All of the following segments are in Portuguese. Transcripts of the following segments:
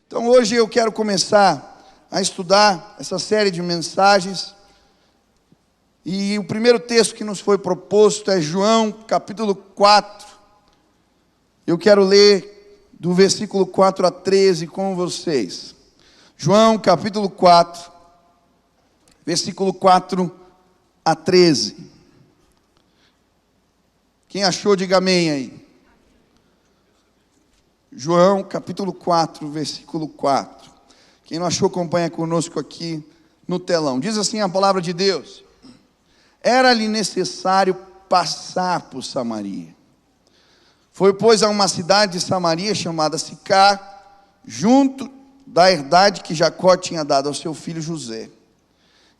Então hoje eu quero começar a estudar essa série de mensagens. E o primeiro texto que nos foi proposto é João, capítulo 4. Eu quero ler do versículo 4 a 13 com vocês. João, capítulo 4, versículo 4 a 13. Quem achou, diga amém aí. João, capítulo 4, versículo 4. Quem não achou, acompanha conosco aqui no telão. Diz assim a palavra de Deus: era-lhe necessário passar por Samaria. Foi, pois, a uma cidade de Samaria chamada Sicar, junto da herdade que Jacó tinha dado ao seu filho José.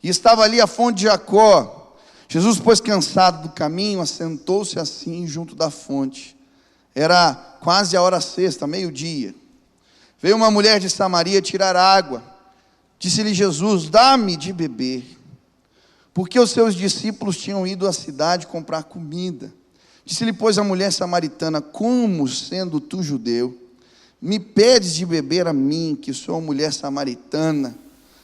E estava ali a fonte de Jacó. Jesus, pois, cansado do caminho, assentou-se assim junto da fonte. Era quase a hora sexta, meio-dia. Veio uma mulher de Samaria tirar água. Disse-lhe Jesus: dá-me de beber. Porque os seus discípulos tinham ido à cidade comprar comida. Disse-lhe, pois, a mulher samaritana: como, sendo tu judeu, me pedes de beber a mim, que sou mulher samaritana?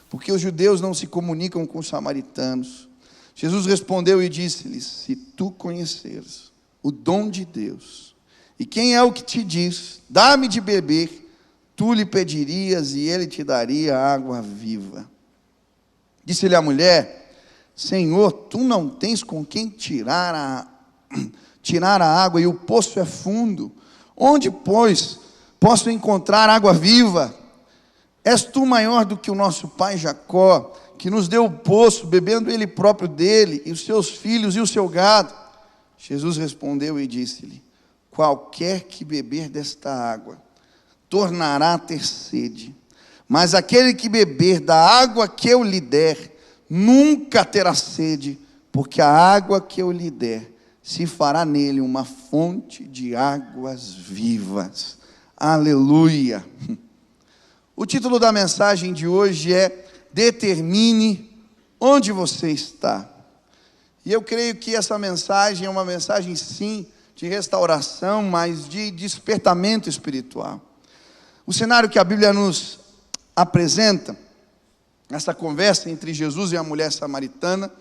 Porque os judeus não se comunicam com os samaritanos. Jesus respondeu e disse-lhes: se tu conheceres o dom de Deus, e quem é o que te diz, dá-me de beber, tu lhe pedirias e ele te daria água viva. Disse-lhe a mulher: Senhor, tu não tens com quem tirar a água, e o poço é fundo. Onde, pois, posso encontrar água viva? És tu maior do que o nosso pai Jacó, que nos deu o poço, bebendo ele próprio dele, e os seus filhos e o seu gado? Jesus respondeu e disse-lhe: qualquer que beber desta água, tornará a ter sede. Mas aquele que beber da água que eu lhe der, nunca terá sede, porque a água que eu lhe der, se fará nele uma fonte de águas vivas. Aleluia! O título da mensagem de hoje é: determine onde você está. E eu creio que essa mensagem é uma mensagem, sim, de restauração, mas de despertamento espiritual. O cenário que a Bíblia nos apresenta, essa conversa entre Jesus e a mulher samaritana,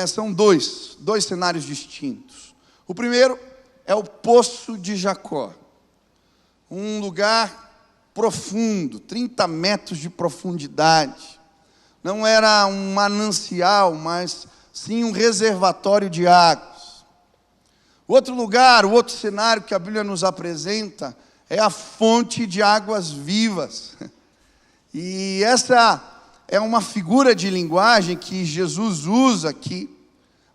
são dois cenários distintos. O primeiro é o poço de Jacó, um lugar profundo, 30 metros de profundidade. Não era um manancial, mas sim um reservatório de água. O outro lugar, o outro cenário que a Bíblia nos apresenta é a fonte de águas vivas. E essa é uma figura de linguagem que Jesus usa aqui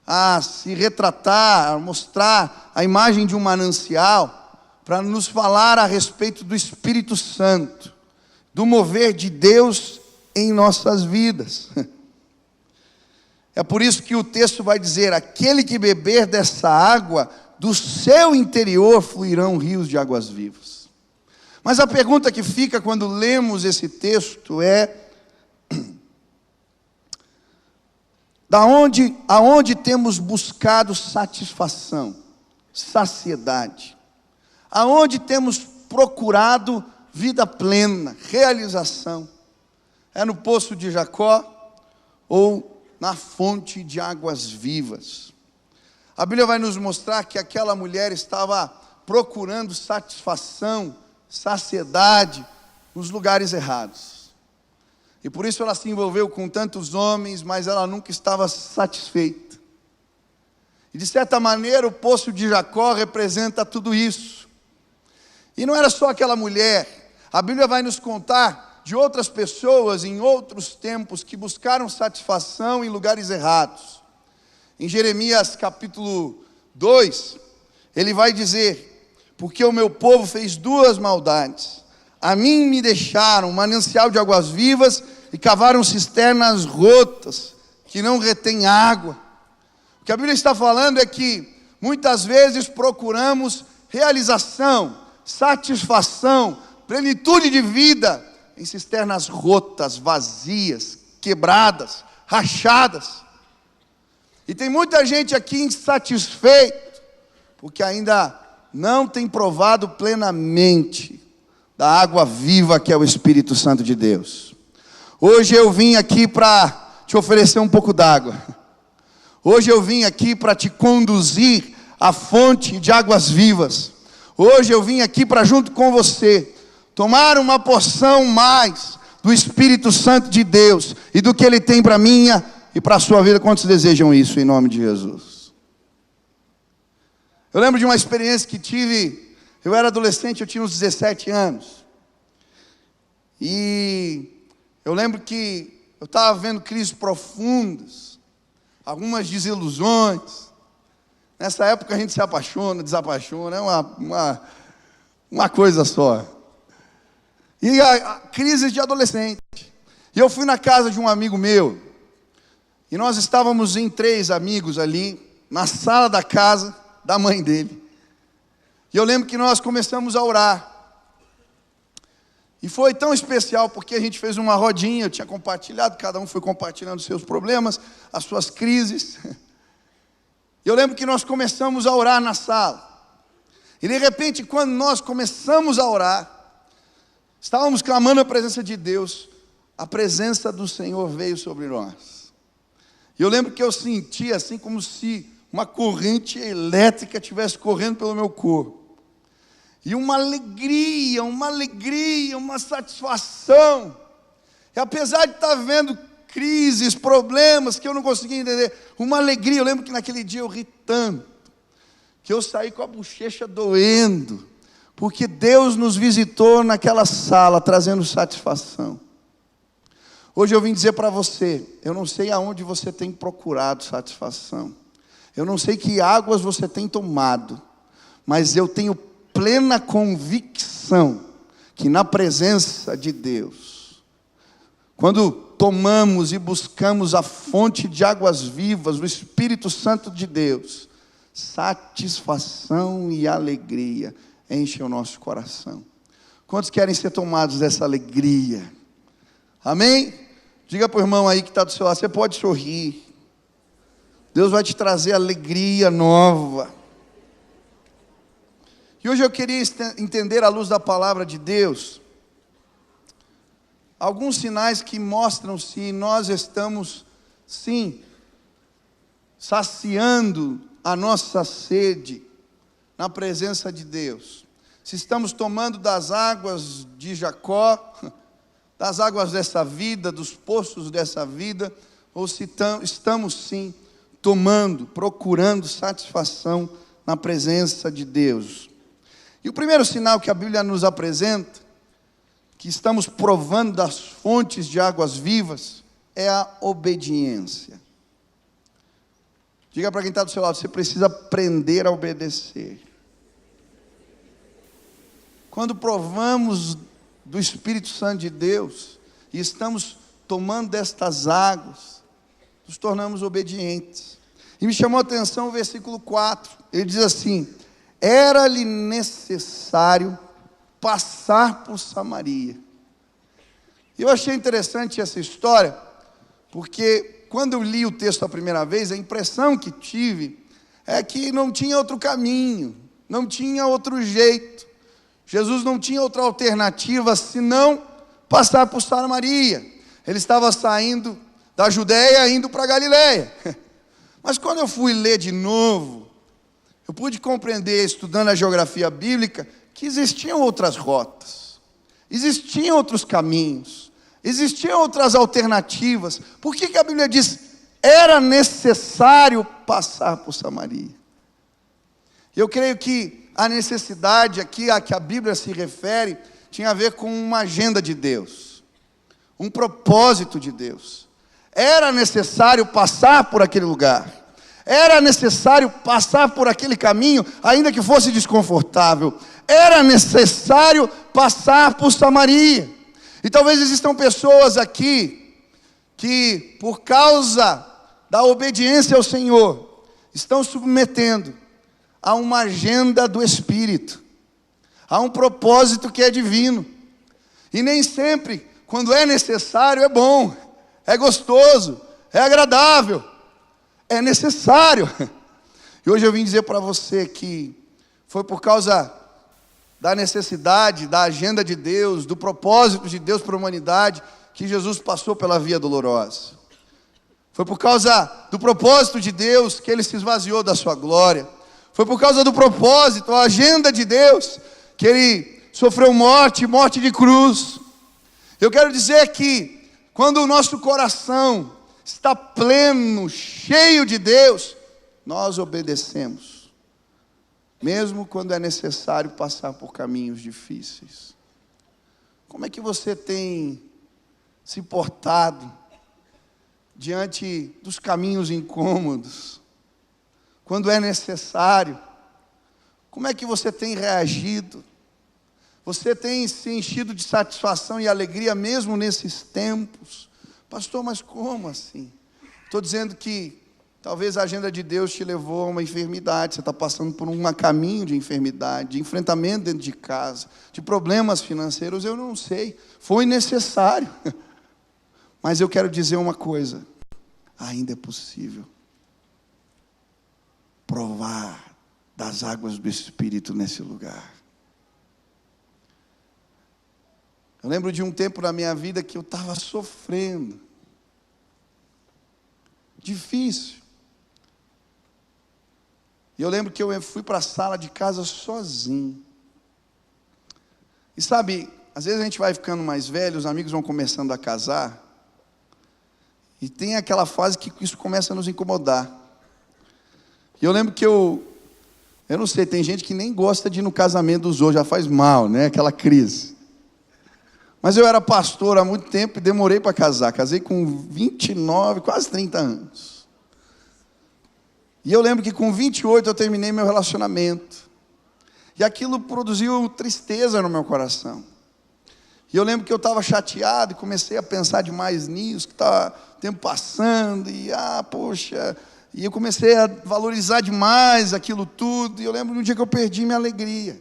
a se retratar, a mostrar a imagem de um manancial, para nos falar a respeito do Espírito Santo, do mover de Deus em nossas vidas. É por isso que o texto vai dizer: aquele que beber dessa água, do seu interior fluirão rios de águas vivas. Mas a pergunta que fica quando lemos esse texto é: aonde temos buscado satisfação, saciedade? Aonde temos procurado vida plena, realização? É no poço de Jacó ou na fonte de águas vivas? A Bíblia vai nos mostrar que aquela mulher estava procurando satisfação, saciedade nos lugares errados. E por isso ela se envolveu com tantos homens, mas ela nunca estava satisfeita. E de certa maneira o poço de Jacó representa tudo isso. E não era só aquela mulher. A Bíblia vai nos contar de outras pessoas em outros tempos que buscaram satisfação em lugares errados. Em Jeremias capítulo 2, ele vai dizer: porque o meu povo fez duas maldades. A mim me deixaram um manancial de águas vivas e cavaram cisternas rotas, que não retêm água. O que a Bíblia está falando é que muitas vezes procuramos realização, satisfação, plenitude de vida em cisternas rotas, vazias, quebradas, rachadas. E tem muita gente aqui insatisfeita, porque ainda não tem provado plenamente da água viva que é o Espírito Santo de Deus. Hoje eu vim aqui para te oferecer um pouco d'água. Hoje eu vim aqui para te conduzir à fonte de águas vivas. Hoje eu vim aqui para, junto com você, tomar uma porção mais do Espírito Santo de Deus e do que Ele tem para a minha e para a sua vida. Quantos desejam isso em nome de Jesus? Eu lembro de uma experiência que tive. Eu era adolescente, eu tinha uns 17 anos. E eu lembro que eu estava vendo crises profundas, algumas desilusões. Nessa época a gente se apaixona, desapaixona, é uma coisa só. E a crise de adolescente. E eu fui na casa de um amigo meu, e nós estávamos em 3 amigos ali, na sala da casa da mãe dele. E eu lembro que nós começamos a orar. E foi tão especial porque a gente fez uma rodinha, eu tinha compartilhado, cada um foi compartilhando os seus problemas, as suas crises. E eu lembro que nós começamos a orar na sala. E de repente, quando nós começamos a orar, estávamos clamando a presença de Deus, a presença do Senhor veio sobre nós. E eu lembro que eu senti assim como se uma corrente elétrica estivesse correndo pelo meu corpo. E uma alegria, uma satisfação. E apesar de estar vendo crises, problemas que eu não conseguia entender, uma alegria. Eu lembro que naquele dia eu ri tanto, que eu saí com a bochecha doendo, porque Deus nos visitou naquela sala, trazendo satisfação. Hoje eu vim dizer para você, eu não sei aonde você tem procurado satisfação, eu não sei que águas você tem tomado, mas eu tenho plena convicção que na presença de Deus, quando tomamos e buscamos a fonte de águas vivas, o Espírito Santo de Deus, satisfação e alegria enchem o nosso coração. Quantos querem ser tomados dessa alegria? Amém? Diga para o irmão aí que está do seu lado, você pode sorrir. Deus vai te trazer alegria nova. E hoje eu queria entender à luz da palavra de Deus alguns sinais que mostram se nós estamos, sim, saciando a nossa sede na presença de Deus. Se estamos tomando das águas de Jacó, das águas dessa vida, dos poços dessa vida, ou se estamos, sim, tomando, procurando satisfação na presença de Deus. E o primeiro sinal que a Bíblia nos apresenta, que estamos provando das fontes de águas vivas, é a obediência. Diga para quem está do seu lado, você precisa aprender a obedecer. Quando provamos do Espírito Santo de Deus, e estamos tomando destas águas, nos tornamos obedientes. E me chamou a atenção o versículo 4, ele diz assim: era-lhe necessário passar por Samaria. Eu achei interessante essa história, porque quando eu li o texto a primeira vez, a impressão que tive é que não tinha outro caminho, não tinha outro jeito. Jesus não tinha outra alternativa senão passar por Samaria. Ele estava saindo da Judéia indo para Galiléia. Mas quando eu fui ler de novo, eu pude compreender, estudando a geografia bíblica, que existiam outras rotas, existiam outros caminhos, existiam outras alternativas. Por que a Bíblia diz, era necessário passar por Samaria? Eu creio que a necessidade aqui a que a Bíblia se refere, tinha a ver com uma agenda de Deus, um propósito de Deus. Era necessário passar por aquele lugar. Era necessário passar por aquele caminho, ainda que fosse desconfortável. Era necessário passar por Samaria. E talvez existam pessoas aqui, que por causa da obediência ao Senhor, estão submetendo a uma agenda do Espírito, a um propósito que é divino. E nem sempre, quando é necessário, é bom, é gostoso, é agradável. É necessário. E hoje eu vim dizer para você que foi por causa da necessidade, da agenda de Deus, do propósito de Deus para a humanidade, que Jesus passou pela via dolorosa. Foi por causa do propósito de Deus que Ele se esvaziou da sua glória. Foi por causa do propósito, a agenda de Deus, que Ele sofreu morte, morte de cruz. Eu quero dizer que quando o nosso coração está pleno, cheio de Deus, nós obedecemos, mesmo quando é necessário passar por caminhos difíceis. Como é que você tem se portado diante dos caminhos incômodos? Quando é necessário, como é que você tem reagido? Você tem se enchido de satisfação e alegria mesmo nesses tempos? Pastor, mas como assim? Estou dizendo que talvez a agenda de Deus te levou a uma enfermidade. Você está passando por um caminho de enfermidade, de enfrentamento dentro de casa, de problemas financeiros, eu não sei. Foi necessário. Mas eu quero dizer uma coisa. Ainda é possível provar das águas do Espírito nesse lugar. Eu lembro de um tempo na minha vida que eu estava sofrendo. Difícil. E eu lembro que eu fui para a sala de casa sozinho. E sabe, às vezes a gente vai ficando mais velho, os amigos vão começando a casar. E tem aquela fase que isso começa a nos incomodar. E eu lembro que eu não sei, tem gente que nem gosta de ir no casamento dos outros, já faz mal, né? Aquela crise. Mas eu era pastor há muito tempo e demorei para casar. Casei com 29, quase 30 anos. E eu lembro que com 28 eu terminei meu relacionamento. E aquilo produziu tristeza no meu coração. E eu lembro que eu estava chateado e comecei a pensar demais nisso, que estava o tempo passando, e poxa... E eu comecei a valorizar demais aquilo tudo. E eu lembro de um dia que eu perdi minha alegria.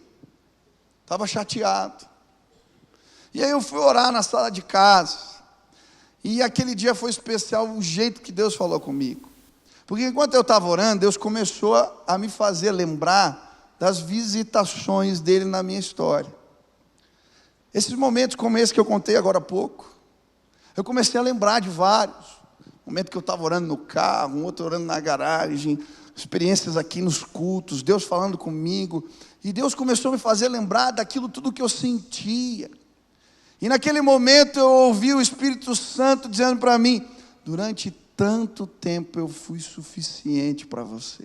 Estava chateado. E aí eu fui orar na sala de casa. E aquele dia foi especial, o jeito que Deus falou comigo. Porque enquanto eu estava orando, Deus começou a me fazer lembrar das visitações dele na minha história. Esses momentos como esse que eu contei agora há pouco, eu comecei a lembrar de vários. Momento que eu estava orando no carro, um outro orando na garagem, experiências aqui nos cultos, Deus falando comigo. E Deus começou a me fazer lembrar daquilo tudo que eu sentia. E naquele momento eu ouvi o Espírito Santo dizendo para mim: durante tanto tempo eu fui suficiente para você.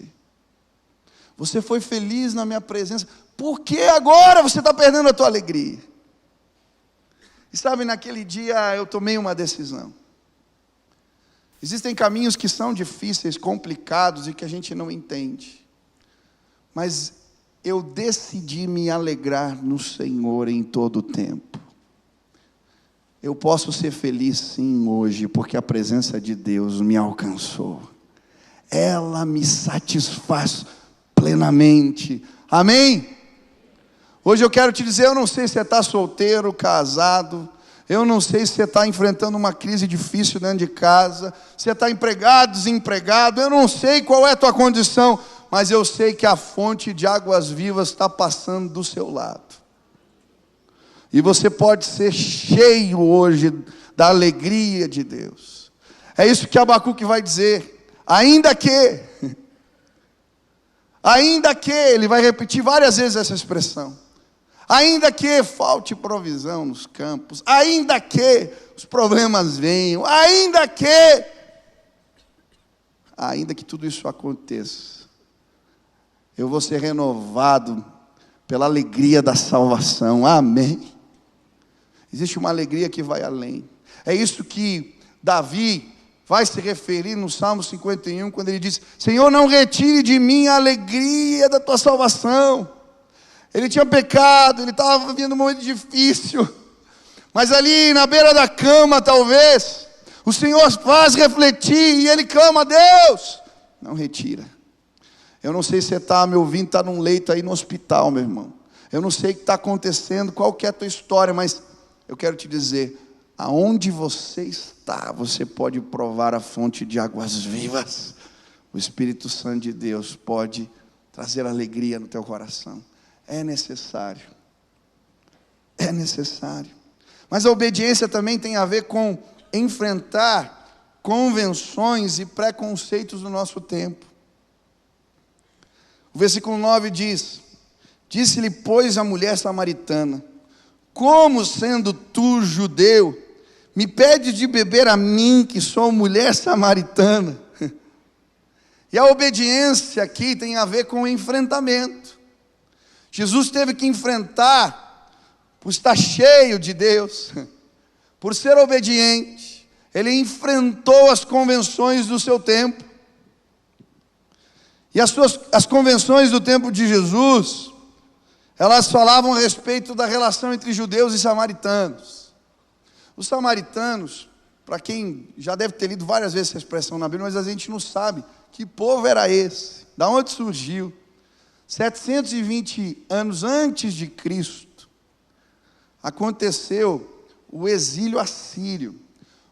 Você foi feliz na minha presença. Por que agora você está perdendo a tua alegria? E sabe, naquele dia eu tomei uma decisão. Existem caminhos que são difíceis, complicados e que a gente não entende. Mas eu decidi me alegrar no Senhor em todo o tempo. Eu posso ser feliz sim hoje, porque a presença de Deus me alcançou. Ela me satisfaz plenamente. Amém? Hoje eu quero te dizer, eu não sei se você está solteiro, casado. Eu não sei se você está enfrentando uma crise difícil dentro de casa. Se você está empregado, desempregado. Eu não sei qual é a tua condição. Mas eu sei que a fonte de águas vivas está passando do seu lado. E você pode ser cheio hoje da alegria de Deus. É isso que Abacuque vai dizer. Ainda que, ele vai repetir várias vezes essa expressão. Ainda que falte provisão nos campos, ainda que os problemas venham, ainda que tudo isso aconteça, eu vou ser renovado pela alegria da salvação. Amém? Existe uma alegria que vai além. É isso que Davi vai se referir no Salmo 51, quando ele diz: Senhor, não retire de mim a alegria da tua salvação. Ele tinha pecado, ele estava vivendo um momento difícil, mas ali na beira da cama talvez, o Senhor faz refletir e ele clama: Deus, não retira. Eu não sei se você está me ouvindo, está num leito aí no hospital, meu irmão. Eu não sei o que está acontecendo, qual que é a tua história, mas eu quero te dizer, aonde você está, você pode provar a fonte de águas vivas. O Espírito Santo de Deus pode trazer alegria no teu coração. É necessário. é necessário. Mas a obediência também tem a ver com enfrentar convenções e preconceitos do nosso tempo. O versículo 9 diz: disse-lhe, pois, a mulher samaritana: como, sendo tu judeu, me pedes de beber a mim, que sou mulher samaritana? E a obediência aqui tem a ver com o enfrentamento. Jesus teve que enfrentar, por estar cheio de Deus, por ser obediente. Ele enfrentou as convenções do seu tempo. E as convenções do tempo de Jesus, elas falavam a respeito da relação entre judeus e samaritanos. Os samaritanos, para quem já deve ter lido várias vezes essa expressão na Bíblia, mas a gente não sabe que povo era esse, da onde surgiu. 720 anos antes de Cristo, aconteceu o exílio assírio.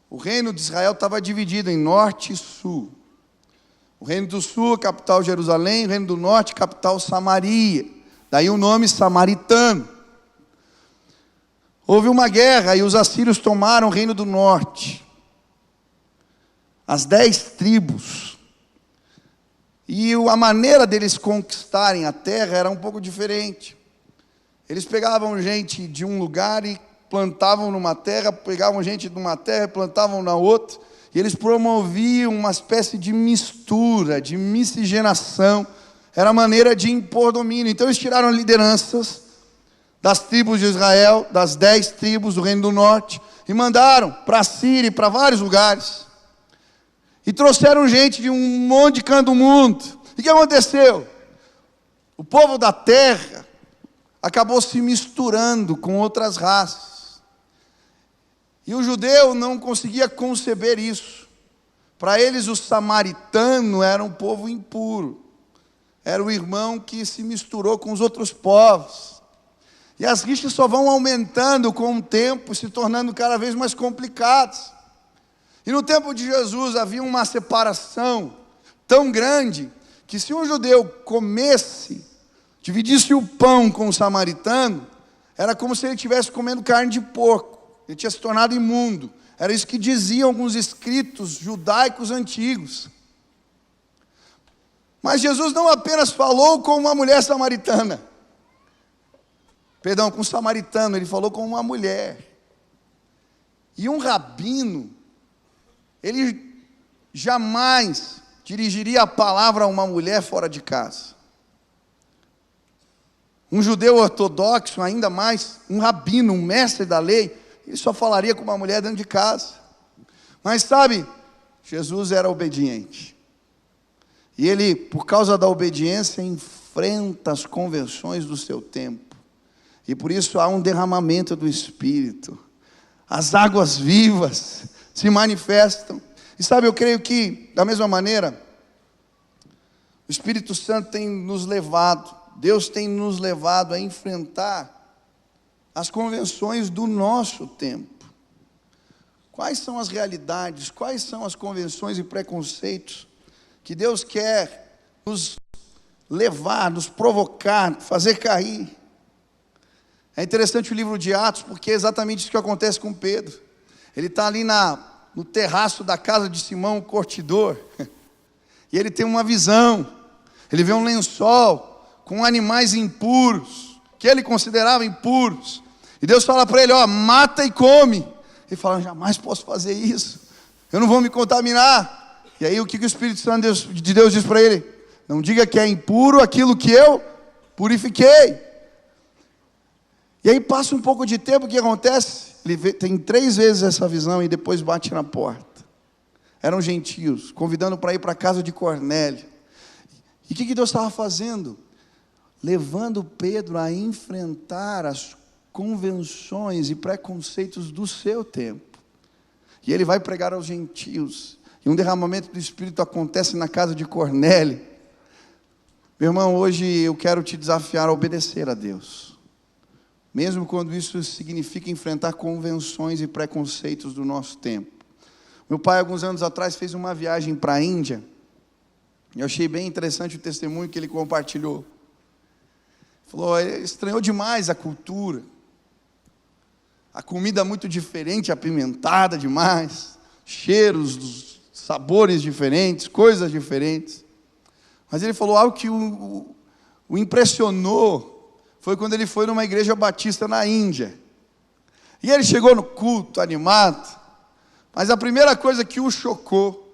O reino de Israel estava dividido em norte e sul. O reino do sul, capital Jerusalém; o reino do norte, capital Samaria. Daí o nome samaritano. Houve uma guerra e os assírios tomaram o reino do norte. As 10 tribos. E a maneira deles conquistarem a terra era um pouco diferente. Eles pegavam gente de um lugar e plantavam numa terra, pegavam gente de uma terra e plantavam na outra, e eles promoviam uma espécie de mistura, de miscigenação. Era a maneira de impor domínio. Então eles tiraram lideranças das tribos de Israel, das 10 tribos do reino do norte, e mandaram para a Síria e para vários lugares. E trouxeram gente de um monte de canto do mundo. E o que aconteceu? O povo da terra acabou se misturando com outras raças. E o judeu não conseguia conceber isso. Para eles, o samaritano era um povo impuro. Era o irmão que se misturou com os outros povos. E as rixas só vão aumentando com o tempo, se tornando cada vez mais complicadas. E no tempo de Jesus havia uma separação tão grande, que se um judeu comesse, dividisse o pão com o samaritano, era como se ele estivesse comendo carne de porco. Ele tinha se tornado imundo. Era isso que diziam alguns escritos judaicos antigos. Mas Jesus não apenas falou com uma mulher samaritana. Perdão, com um samaritano, ele falou com uma mulher. E um rabino, ele jamais dirigiria a palavra a uma mulher fora de casa. Um judeu ortodoxo, ainda mais, um rabino, um mestre da lei, ele só falaria com uma mulher dentro de casa. Mas sabe, Jesus era obediente. E ele, por causa da obediência, enfrenta as convenções do seu tempo. E por isso há um derramamento do Espírito. As águas vivas se manifestam. E sabe, eu creio que, da mesma maneira, o Espírito Santo tem nos levado, Deus tem nos levado a enfrentar as convenções do nosso tempo. Quais são as realidades, quais são as convenções e preconceitos que Deus quer nos levar, nos provocar, fazer cair? É interessante o livro de Atos, porque é exatamente isso que acontece com Pedro. Ele está ali no terraço da casa de Simão, o curtidor, e ele tem uma visão. Ele vê um lençol com animais impuros, que ele considerava impuros, e Deus fala para ele, mata e come. Ele fala, jamais posso fazer isso, eu não vou me contaminar. E aí o que o Espírito Santo de Deus diz para ele? Não diga que é impuro aquilo que eu purifiquei. E aí passa um pouco de tempo, o que acontece? Ele tem 3 vezes essa visão e depois bate na porta. Eram gentios, convidando para ir para a casa de Cornélio. E o que Deus estava fazendo? Levando Pedro a enfrentar as convenções e preconceitos do seu tempo. E ele vai pregar aos gentios. E um derramamento do Espírito acontece na casa de Cornélio. Meu irmão, hoje eu quero te desafiar a obedecer a Deus. Mesmo quando isso significa enfrentar convenções e preconceitos do nosso tempo. Meu pai, alguns anos atrás, fez uma viagem para a Índia. Eu achei bem interessante o testemunho que ele compartilhou. Falou, ele estranhou demais a cultura. a comida muito diferente, apimentada demais, cheiros, sabores diferentes, coisas diferentes. Mas ele falou algo que o impressionou, foi quando ele foi numa igreja batista na Índia. E ele chegou no culto animado, mas a primeira coisa que o chocou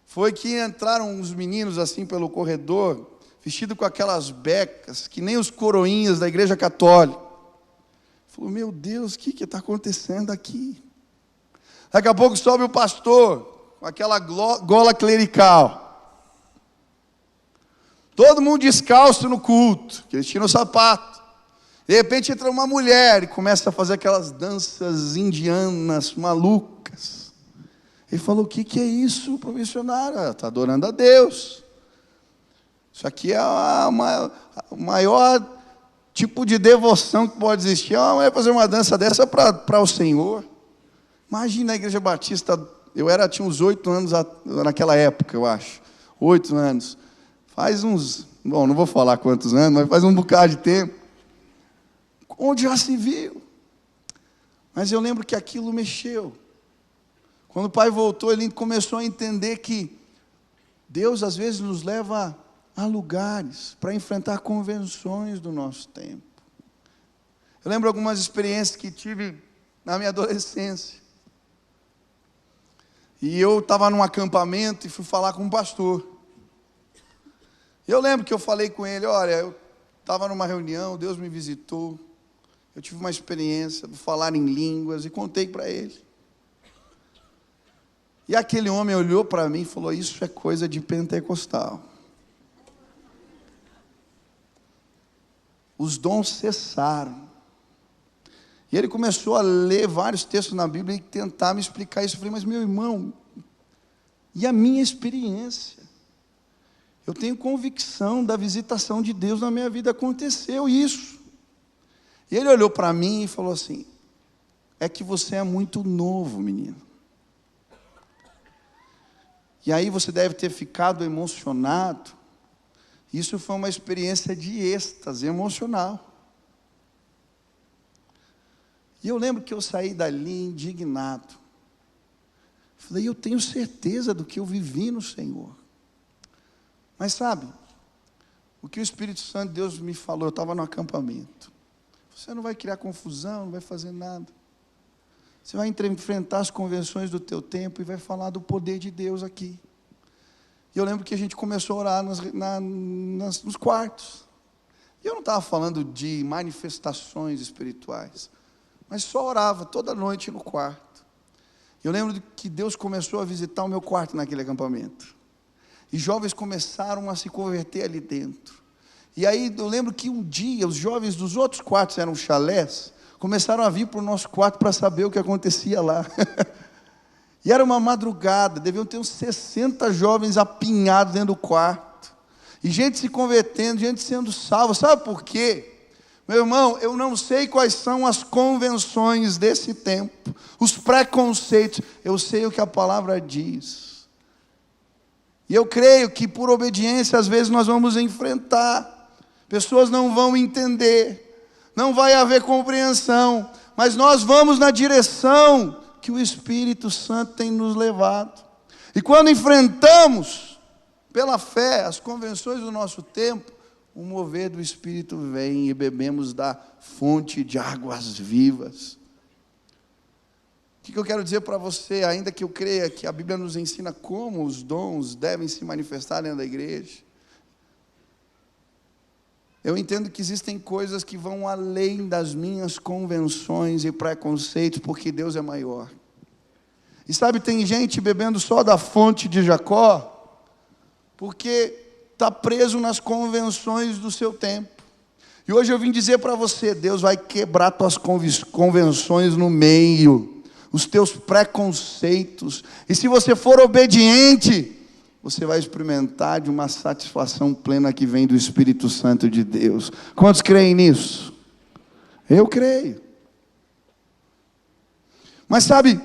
foi que entraram uns meninos assim pelo corredor, vestidos com aquelas becas, que nem os coroinhas da igreja católica. Ele falou, meu Deus, o que está acontecendo aqui? Daqui a pouco sobe o pastor, com aquela gola clerical. Todo mundo descalço no culto, que eles tiram o sapato. De repente entra uma mulher e começa a fazer aquelas danças indianas malucas. Ele falou, o que é isso, missionário? Está adorando a Deus. Isso aqui é o maior tipo de devoção que pode existir. Uma mulher fazer uma dança dessa para o Senhor. Imagina a igreja batista, tinha uns 8 anos naquela época, eu acho. 8 anos. Faz uns, não vou falar quantos anos, mas faz um bocado de tempo. Onde já se viu. Mas eu lembro que aquilo mexeu. Quando o pai voltou, ele começou a entender que Deus às vezes nos leva a lugares para enfrentar convenções do nosso tempo. Eu lembro algumas experiências que tive na minha adolescência. E eu estava num acampamento e fui falar com um pastor. E eu lembro que eu falei com ele, olha, eu estava numa reunião, Deus me visitou, eu tive uma experiência de falar em línguas e contei para ele. E aquele homem olhou para mim e falou, isso é coisa de pentecostal. Os dons cessaram. E ele começou a ler vários textos na Bíblia e tentar me explicar isso. Eu falei, mas meu irmão, e a minha experiência? Eu tenho convicção da visitação de Deus na minha vida, aconteceu isso. E ele olhou para mim e falou assim, é que você é muito novo, menino. E aí você deve ter ficado emocionado. Isso foi uma experiência de êxtase emocional. E eu lembro que eu saí dali indignado. Falei, eu tenho certeza do que eu vivi no Senhor. Mas sabe, o que o Espírito Santo de Deus me falou, eu estava no acampamento. Você não vai criar confusão, não vai fazer nada. Você vai enfrentar as convenções do teu tempo e vai falar do poder de Deus aqui. E eu lembro que a gente começou a orar nos quartos. E eu não estava falando de manifestações espirituais, mas só orava toda noite no quarto. Eu lembro que Deus começou a visitar o meu quarto naquele acampamento. E jovens começaram a se converter ali dentro. E aí eu lembro que um dia os jovens dos outros quartos, eram chalés, começaram a vir para o nosso quarto para saber o que acontecia lá. E era uma madrugada, deviam ter uns 60 jovens apinhados dentro do quarto. E gente se convertendo, gente sendo salva. Sabe por quê? Meu irmão, eu não sei quais são as convenções desse tempo, os preconceitos. Eu sei o que a palavra diz. E eu creio que por obediência, às vezes nós vamos enfrentar. Pessoas não vão entender, não vai haver compreensão, mas nós vamos na direção que o Espírito Santo tem nos levado. E quando enfrentamos, pela fé, as convenções do nosso tempo, o mover do Espírito vem e bebemos da fonte de águas vivas. O que eu quero dizer para você, ainda que eu creia que a Bíblia nos ensina como os dons devem se manifestar dentro da igreja, eu entendo que existem coisas que vão além das minhas convenções e preconceitos, porque Deus é maior. E sabe, tem gente bebendo só da fonte de Jacó, porque está preso nas convenções do seu tempo. E hoje eu vim dizer para você, Deus vai quebrar tuas convenções no meio, os teus preconceitos. E se você for obediente, você vai experimentar de uma satisfação plena que vem do Espírito Santo de Deus. Quantos creem nisso? Eu creio. Mas sabe,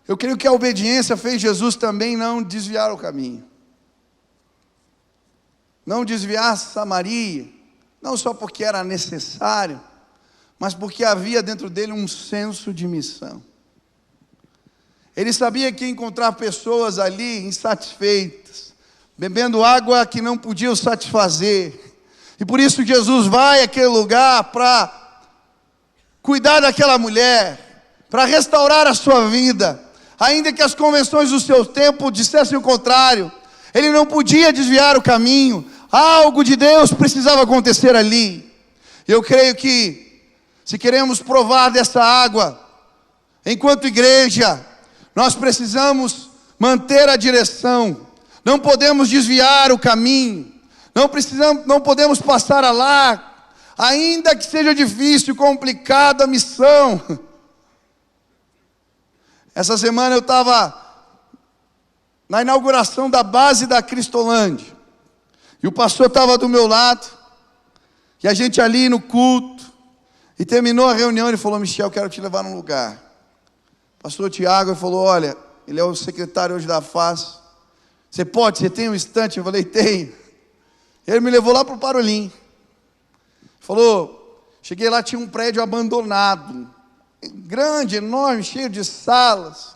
eu creio que a obediência fez Jesus também não desviar o caminho. Não desviar Samaria, não só porque era necessário, mas porque havia dentro dele um senso de missão. Ele sabia que ia encontrar pessoas ali insatisfeitas, bebendo água que não podia o satisfazer. E por isso Jesus vai àquele lugar para cuidar daquela mulher, para restaurar a sua vida. Ainda que as convenções do seu tempo dissessem o contrário, ele não podia desviar o caminho. Algo de Deus precisava acontecer ali. Eu creio que, se queremos provar dessa água, enquanto igreja, nós precisamos manter a direção. Não podemos desviar o caminho. Não podemos passar a largo, ainda que seja difícil, complicada a missão. Essa semana eu estava na inauguração da base da Cristolândia, e o pastor estava do meu lado, e a gente ali no culto, e terminou a reunião, ele falou: Michel, eu quero te levar num lugar. Pastor Tiago falou: olha, ele é o secretário hoje da FAS, você tem um instante? Eu falei: tenho. Ele me levou lá para o Parolim. Falou, cheguei lá, tinha um prédio abandonado, grande, enorme, cheio de salas.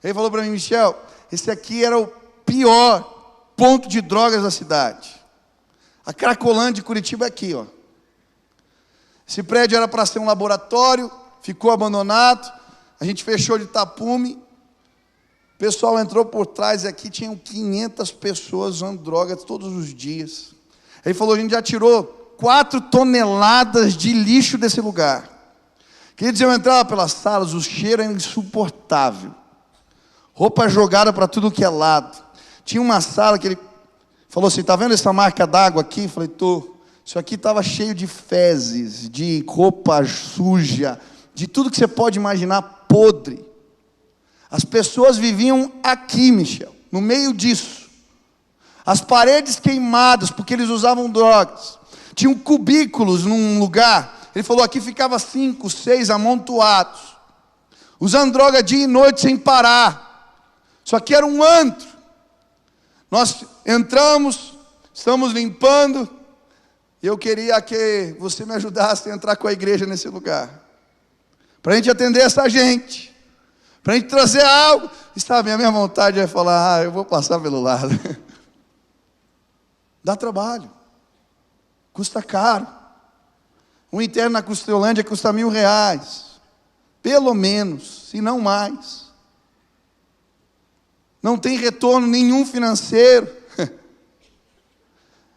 Ele falou para mim: Michel, esse aqui era o pior ponto de drogas da cidade. A Cracolândia de Curitiba é aqui, ó. Esse prédio era para ser um laboratório, ficou abandonado. A gente fechou de tapume. O pessoal entrou por trás, e aqui tinham 500 pessoas usando drogas todos os dias. Ele falou: a gente já tirou 4 toneladas de lixo desse lugar. Queridos, eu entrava pelas salas, o cheiro era insuportável. Roupa jogada para tudo que é lado. Tinha uma sala que ele falou assim: está vendo essa marca d'água aqui? Eu falei: tô. Isso aqui estava cheio de fezes, de roupa suja, de tudo que você pode imaginar podre. As pessoas viviam aqui, Michel, no meio disso. As paredes queimadas, porque eles usavam drogas. Tinham cubículos num lugar. Ele falou: aqui ficava 5, 6 amontoados, usando droga dia e noite sem parar. Isso aqui era um antro. Nós entramos, estamos limpando, e eu queria que você me ajudasse a entrar com a igreja nesse lugar, para a gente atender essa gente, para a gente trazer algo. E sabe, a minha vontade é falar: eu vou passar pelo lado. Dá trabalho, custa caro. Um interno na Cristolândia custa R$1.000, pelo menos, se não mais. Não tem retorno nenhum financeiro.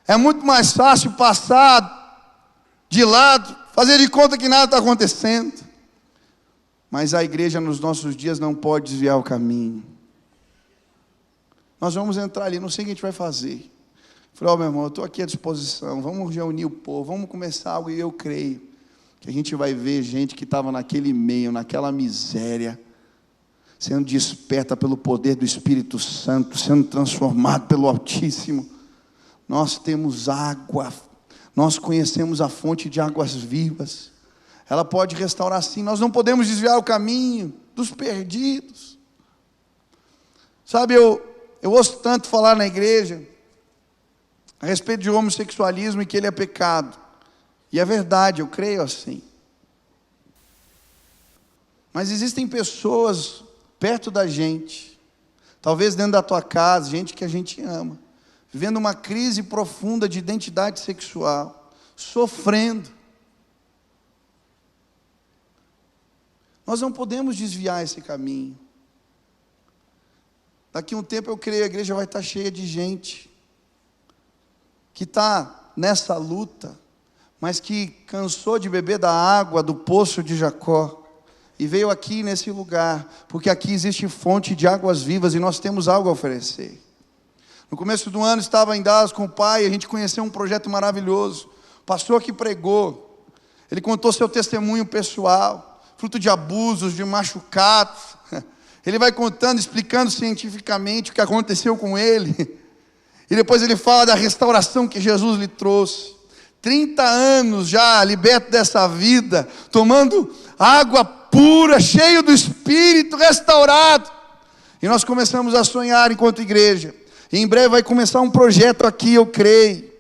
É muito mais fácil passar de lado, fazer de conta que nada está acontecendo. Mas a igreja nos nossos dias não pode desviar o caminho. Nós vamos entrar ali, não sei o que a gente vai fazer. Falei: meu irmão, eu estou aqui à disposição, vamos reunir o povo, vamos começar algo. E eu creio que a gente vai ver gente que estava naquele meio, naquela miséria, sendo desperta pelo poder do Espírito Santo, sendo transformado pelo Altíssimo. Nós temos água, nós conhecemos a fonte de águas vivas. Ela pode restaurar sim. Nós não podemos desviar o caminho dos perdidos. Sabe, eu ouço tanto falar na igreja a respeito de homossexualismo e que ele é pecado. E é verdade, eu creio assim. Mas existem pessoas perto da gente, talvez dentro da tua casa, gente que a gente ama, vivendo uma crise profunda de identidade sexual, sofrendo. Nós não podemos desviar esse caminho. Daqui a um tempo eu creio a igreja vai estar cheia de gente que está nessa luta, mas que cansou de beber da água do poço de Jacó e veio aqui nesse lugar, porque aqui existe fonte de águas vivas e nós temos algo a oferecer. No começo do ano estava em Dallas com o pai, a gente conheceu um projeto maravilhoso. O pastor que pregou, ele contou seu testemunho pessoal, fruto de abusos, de machucados. Ele vai contando, explicando cientificamente o que aconteceu com ele. E depois ele fala da restauração que Jesus lhe trouxe. 30 anos já liberto dessa vida, tomando água pura, cheio do Espírito, restaurado. E nós começamos a sonhar enquanto igreja. E em breve vai começar um projeto aqui, eu creio.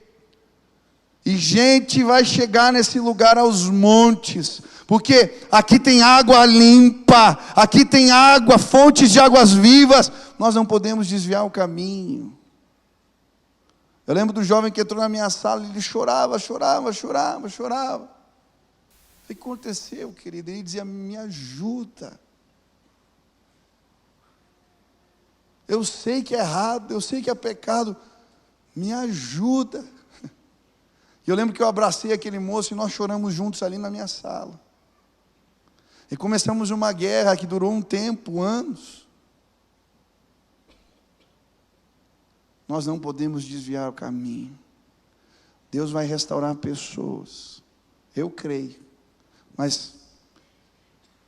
E gente vai chegar nesse lugar aos montes, porque aqui tem água limpa, aqui tem água, fontes de águas vivas. Nós não podemos desviar o caminho. Eu lembro do jovem que entrou na minha sala, ele chorava. O que aconteceu, querido? Ele dizia: me ajuda. Eu sei que é errado, eu sei que é pecado, me ajuda. E eu lembro que eu abracei aquele moço e nós choramos juntos ali na minha sala. E começamos uma guerra que durou um tempo, anos. Nós não podemos desviar o caminho. Deus vai restaurar pessoas. Eu creio. Mas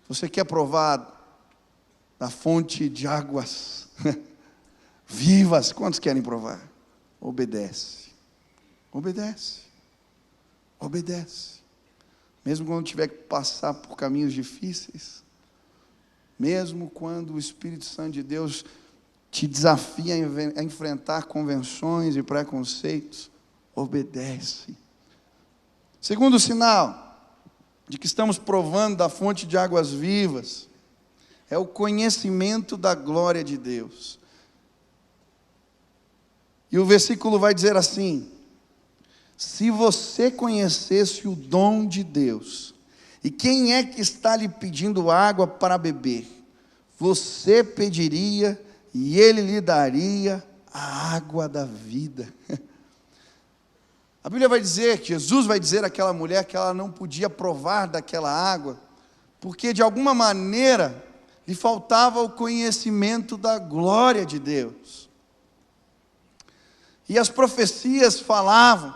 você quer provar da fonte de águas vivas? Quantos querem provar? Obedece. Mesmo quando tiver que passar por caminhos difíceis, mesmo quando o Espírito Santo de Deus te desafia a enfrentar convenções e preconceitos, obedece. Segundo sinal de que estamos provando da fonte de águas vivas é o conhecimento da glória de Deus. E o versículo vai dizer assim: se você conhecesse o dom de Deus, e quem é que está lhe pedindo água para beber, você pediria e ele lhe daria a água da vida. A Bíblia vai dizer, que Jesus vai dizer àquela mulher que ela não podia provar daquela água, porque de alguma maneira lhe faltava o conhecimento da glória de Deus. E as profecias falavam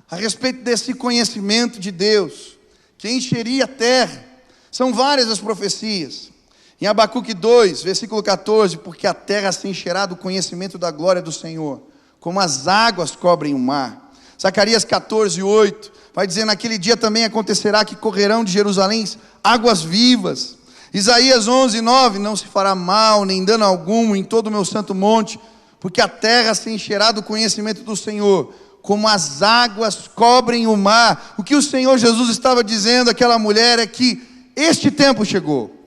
a respeito desse conhecimento de Deus, que encheria a terra. São várias as profecias. Em Abacuque 2, versículo 14: porque a terra se encherá do conhecimento da glória do Senhor, como as águas cobrem o mar. Zacarias 14, 8, vai dizer: naquele dia também acontecerá que correrão de Jerusalém águas vivas. Isaías 11, 9: não se fará mal, nem dano algum em todo o meu santo monte, porque a terra se encherá do conhecimento do Senhor, como as águas cobrem o mar. O que o Senhor Jesus estava dizendo àquela mulher é que este tempo chegou.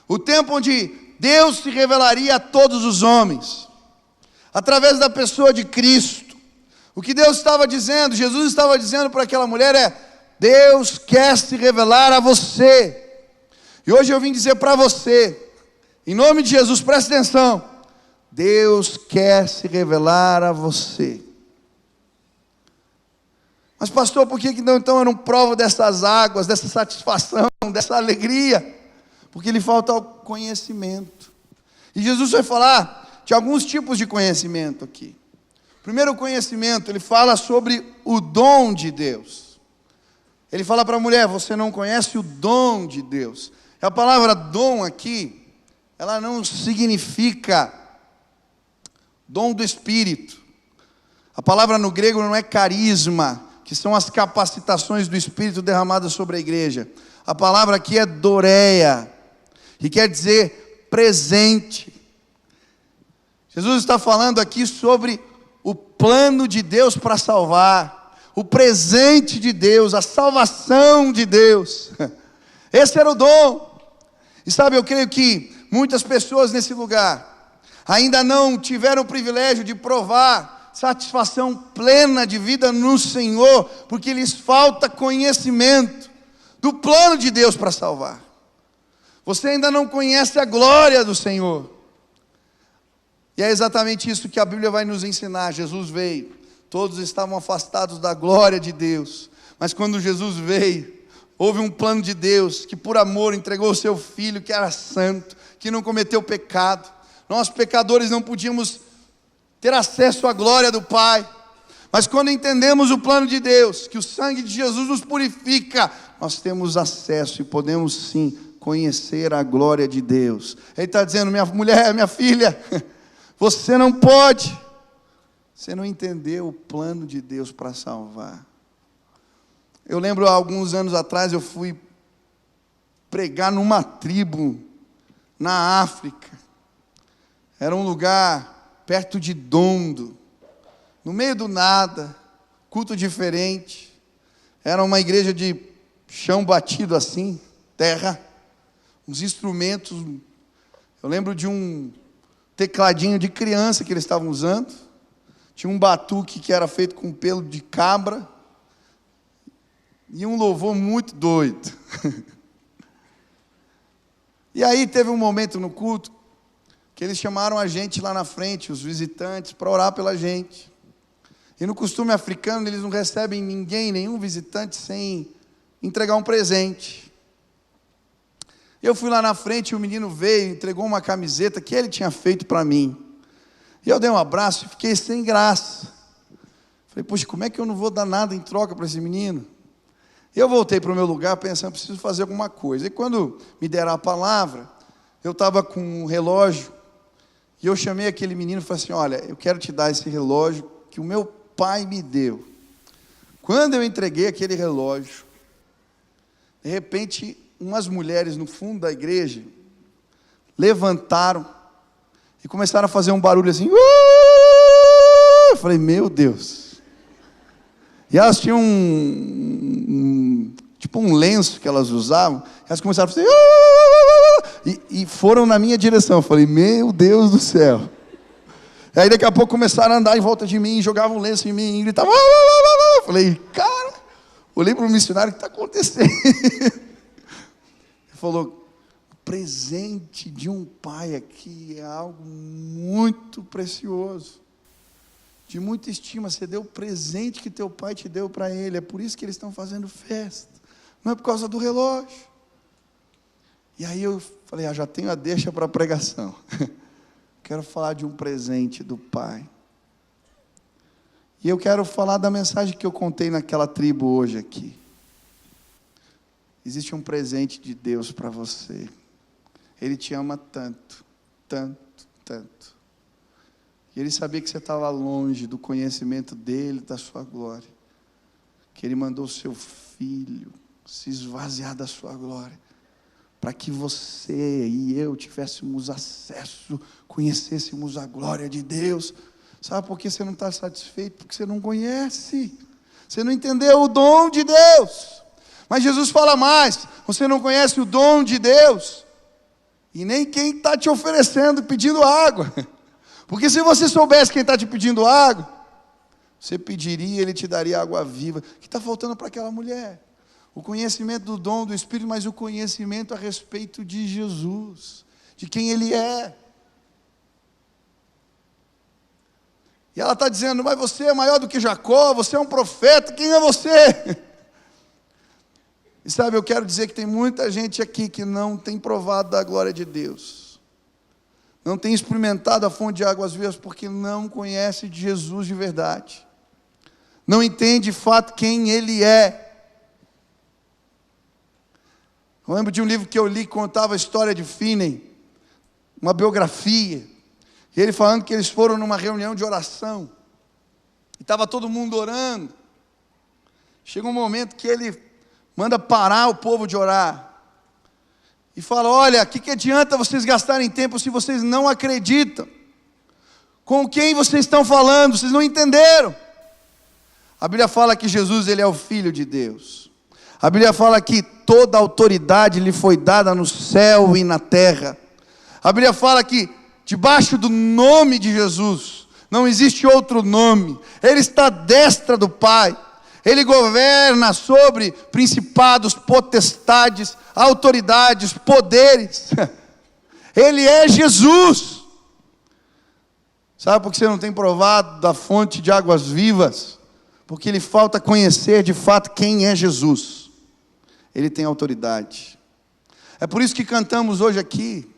O tempo onde Deus se revelaria a todos os homens, através da pessoa de Cristo. O que Deus estava dizendo, Jesus estava dizendo para aquela mulher é: Deus quer se revelar a você. E hoje eu vim dizer para você, em nome de Jesus, preste atenção: Deus quer se revelar a você. Mas pastor, por que não, então eu não provo dessas águas, dessa satisfação, dessa alegria? Porque lhe falta o conhecimento. E Jesus vai falar de alguns tipos de conhecimento aqui. Primeiro conhecimento, ele fala sobre o dom de Deus. Ele fala para a mulher: você não conhece o dom de Deus. A palavra dom aqui, ela não significa dom do Espírito. A palavra no grego não é carisma, que são as capacitações do Espírito derramadas sobre a igreja. A palavra aqui é doreia, que quer dizer presente. Jesus está falando aqui sobre o plano de Deus para salvar, o presente de Deus, a salvação de Deus. Esse era o dom. E sabe, eu creio que muitas pessoas nesse lugar ainda não tiveram o privilégio de provar satisfação plena de vida no Senhor, porque lhes falta conhecimento do plano de Deus para salvar. Você ainda não conhece a glória do Senhor. E é exatamente isso que a Bíblia vai nos ensinar. Jesus veio, todos estavam afastados da glória de Deus, mas quando Jesus veio, houve um plano de Deus, que por amor entregou o seu Filho, que era santo, que não cometeu pecado. Nós pecadores não podíamos ter acesso à glória do Pai, mas quando entendemos o plano de Deus, que o sangue de Jesus nos purifica, nós temos acesso e podemos sim conhecer a glória de Deus. Ele está dizendo: minha mulher, minha filha, você não pode, você não entendeu o plano de Deus para salvar. Eu lembro, há alguns anos atrás, eu fui pregar numa tribo na África. Era um lugar perto de Dondo, no meio do nada, culto diferente. Era uma igreja de chão batido assim, terra, uns instrumentos. Eu lembro de um tecladinho de criança que eles estavam usando. Tinha um batuque que era feito com pelo de cabra. E um louvor muito doido. E aí teve um momento no culto que eles chamaram a gente lá na frente, os visitantes, para orar pela gente. E no costume africano, eles não recebem ninguém, nenhum visitante, sem entregar um presente. Eu fui lá na frente e o menino veio, entregou uma camiseta que ele tinha feito para mim. E eu dei um abraço e fiquei sem graça. Falei, poxa, como é que eu não vou dar nada em troca para esse menino? E eu voltei para o meu lugar pensando, preciso fazer alguma coisa. E quando me deram a palavra, eu estava com um relógio, e eu chamei aquele menino e falei assim, olha, eu quero te dar esse relógio que o meu pai me deu. Quando eu entreguei aquele relógio, de repente, umas mulheres no fundo da igreja levantaram e começaram a fazer um barulho assim. Eu falei, meu Deus. E elas tinham tipo um lenço que elas usavam. Elas começaram a fazer. E foram na minha direção. Eu falei, meu Deus do céu. E aí daqui a pouco começaram a andar em volta de mim, jogavam um lenço em mim, e gritavam. Eu falei, cara, olhei para o missionário, o que está acontecendo? Ele falou, o presente de um pai aqui é algo muito precioso, de muita estima. Você deu o presente que teu pai te deu para ele, é por isso que eles estão fazendo festa, não é por causa do relógio. E aí eu falei, já tenho a deixa para a pregação. Quero falar de um presente do pai. E eu quero falar da mensagem que eu contei naquela tribo hoje aqui. Existe um presente de Deus para você. Ele te ama tanto, tanto, tanto. E Ele sabia que você estava longe do conhecimento dEle, da sua glória. Que Ele mandou o seu Filho se esvaziar da sua glória, para que você e eu tivéssemos acesso, conhecêssemos a glória de Deus. Sabe por que você não está satisfeito? Porque você não conhece, você não entendeu o dom de Deus. Mas Jesus fala mais, você não conhece o dom de Deus, e nem quem está te oferecendo, pedindo água. Porque se você soubesse quem está te pedindo água, você pediria, Ele te daria água viva. O que está faltando para aquela mulher? O conhecimento do dom do Espírito, mas o conhecimento a respeito de Jesus, de quem Ele é. E ela está dizendo, mas você é maior do que Jacó, você é um profeta, quem é você? E sabe, eu quero dizer que tem muita gente aqui que não tem provado da glória de Deus, não tem experimentado a fonte de águas vivas, porque não conhece de Jesus de verdade, não entende de fato quem Ele é. Eu lembro de um livro que eu li que contava a história de Finney, uma biografia, e ele falando que eles foram numa reunião de oração, e estava todo mundo orando. Chega um momento que ele manda parar o povo de orar, e fala, olha, o que adianta vocês gastarem tempo se vocês não acreditam? Com quem vocês estão falando? Vocês não entenderam. A Bíblia fala que Jesus, Ele é o Filho de Deus. A Bíblia fala que toda autoridade lhe foi dada no céu e na terra. A Bíblia fala que debaixo do nome de Jesus não existe outro nome. Ele está à destra do Pai. Ele governa sobre principados, potestades, autoridades, poderes. Ele é Jesus. Sabe por que você não tem provado da fonte de águas vivas? Porque lhe falta conhecer de fato quem é Jesus. Ele tem autoridade. É por isso que cantamos hoje aqui,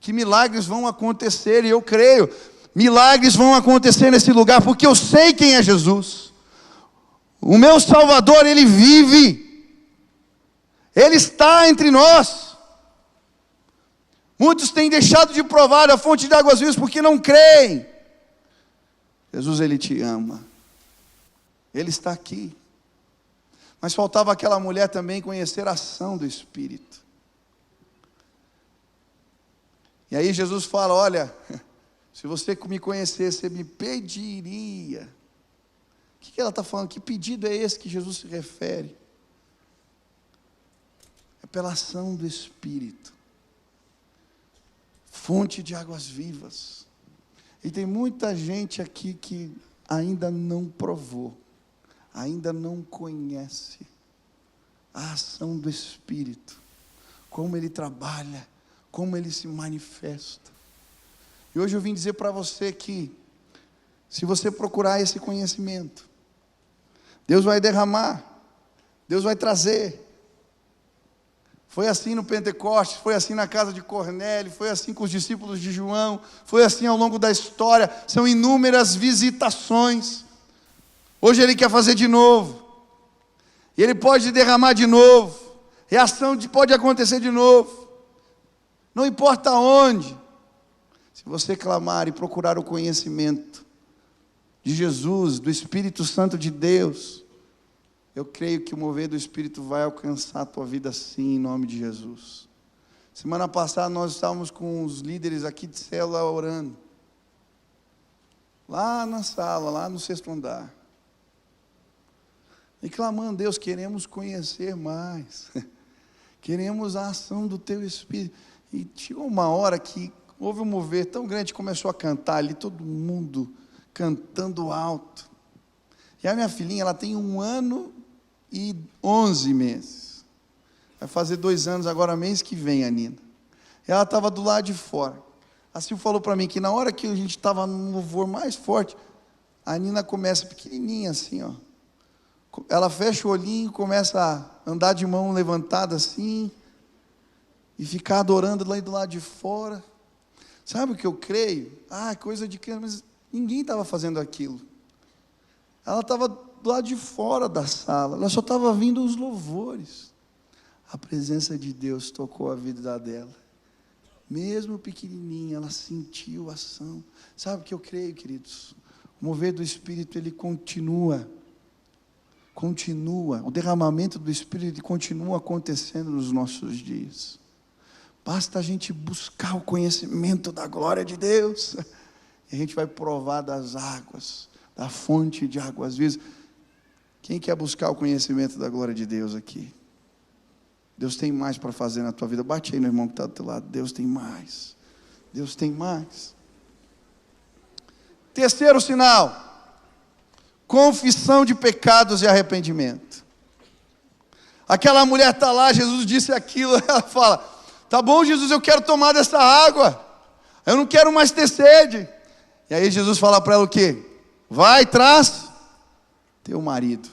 que milagres vão acontecer, e eu creio, milagres vão acontecer nesse lugar, porque eu sei quem é Jesus. O meu Salvador, Ele vive, Ele está entre nós. Muitos têm deixado de provar a fonte de águas vivas, porque não creem. Jesus, Ele te ama, Ele está aqui. Mas faltava aquela mulher também conhecer a ação do Espírito. E aí Jesus fala, olha, se você me conhecesse, você me pediria, que ela está falando? Que pedido é esse que Jesus se refere? É pela ação do Espírito. Fonte de águas vivas. E tem muita gente aqui que ainda não provou, ainda não conhece a ação do Espírito, como Ele trabalha, como Ele se manifesta. E hoje eu vim dizer para você que, se você procurar esse conhecimento, Deus vai derramar, Deus vai trazer. Foi assim no Pentecostes, foi assim na casa de Cornélio, foi assim com os discípulos de João, foi assim ao longo da história. São inúmeras visitações. Hoje Ele quer fazer de novo, e Ele pode derramar de novo, reação pode acontecer de novo, não importa onde. Se você clamar e procurar o conhecimento de Jesus, do Espírito Santo de Deus, eu creio que o mover do Espírito vai alcançar a tua vida sim, em nome de Jesus. Semana passada nós estávamos com os líderes aqui de célula orando, lá na sala, lá no 6º andar, e clamando: Deus, queremos conhecer mais, queremos a ação do Teu Espírito. E chegou uma hora que houve um mover tão grande, começou a cantar ali, todo mundo cantando alto. E a minha filhinha, ela tem 1 ano e 11 meses. Vai fazer 2 anos agora, mês que vem, a Nina. E ela estava do lado de fora. A Sil falou para mim que na hora que a gente estava no louvor mais forte, a Nina começa pequenininha assim, ó. Ela fecha o olhinho, começa a andar de mão levantada assim, e ficar adorando lá do lado de fora. Sabe o que eu creio? Coisa de criança, mas ninguém estava fazendo aquilo. Ela estava do lado de fora da sala, ela só estava vindo os louvores. A presença de Deus tocou a vida dela. Mesmo pequenininha, ela sentiu a ação. Sabe o que eu creio, queridos? O mover do Espírito, ele continua. O derramamento do Espírito continua acontecendo nos nossos dias. Basta a gente buscar o conhecimento da glória de Deus, e a gente vai provar das águas, da fonte de águas vivas. Quem quer buscar o conhecimento da glória de Deus aqui? Deus tem mais para fazer na tua vida. Bate aí no irmão que está do teu lado. Deus tem mais. Deus tem mais. Terceiro sinal: confissão de pecados e arrependimento. Aquela mulher está lá, Jesus disse aquilo, ela fala: tá bom, Jesus, eu quero tomar dessa água, eu não quero mais ter sede. E aí Jesus fala para ela o quê? Vai, traz teu marido.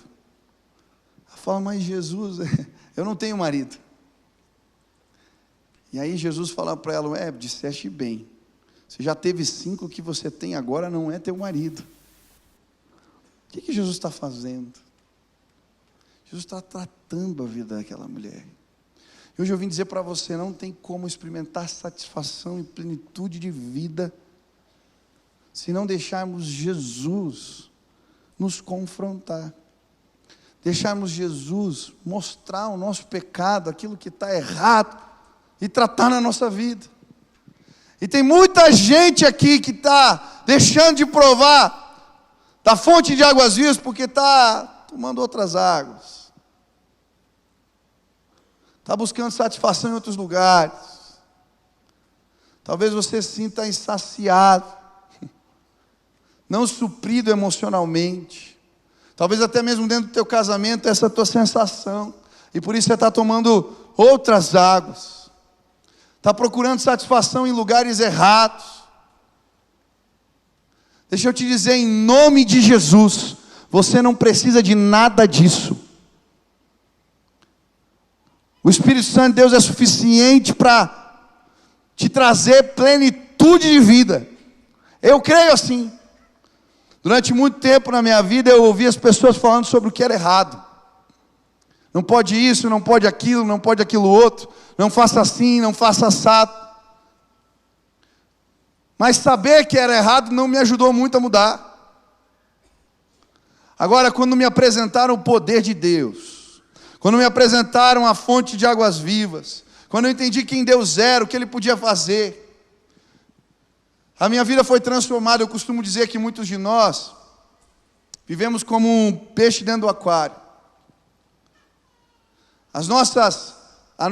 Ela fala: mas Jesus, eu não tenho marido. E aí Jesus fala para ela: disseste bem, você já teve 5, o que você tem agora não é teu marido. O que Jesus está fazendo? Jesus está tratando a vida daquela mulher. E hoje eu vim dizer para você: não tem como experimentar satisfação e plenitude de vida se não deixarmos Jesus nos confrontar, deixarmos Jesus mostrar o nosso pecado, aquilo que está errado, e tratar na nossa vida. E tem muita gente aqui que está deixando de provar da fonte de águas vivas porque está tomando outras águas, está buscando satisfação em outros lugares. Talvez você se sinta insaciado, não suprido emocionalmente. Talvez até mesmo dentro do teu casamento essa é a tua sensação, e por isso você está tomando outras águas, está procurando satisfação em lugares errados. Deixa eu te dizer, em nome de Jesus, você não precisa de nada disso. O Espírito Santo de Deus é suficiente para te trazer plenitude de vida. Eu creio assim. Durante muito tempo na minha vida eu ouvi as pessoas falando sobre o que era errado. Não pode isso, não pode aquilo, não pode aquilo outro. Não faça assim, não faça assado. Mas saber que era errado não me ajudou muito a mudar. Agora, quando me apresentaram o poder de Deus, quando me apresentaram a fonte de águas vivas, quando eu entendi quem Deus era, o que Ele podia fazer, a minha vida foi transformada. Eu costumo dizer que muitos de nós Vivemos como um peixe dentro do aquário.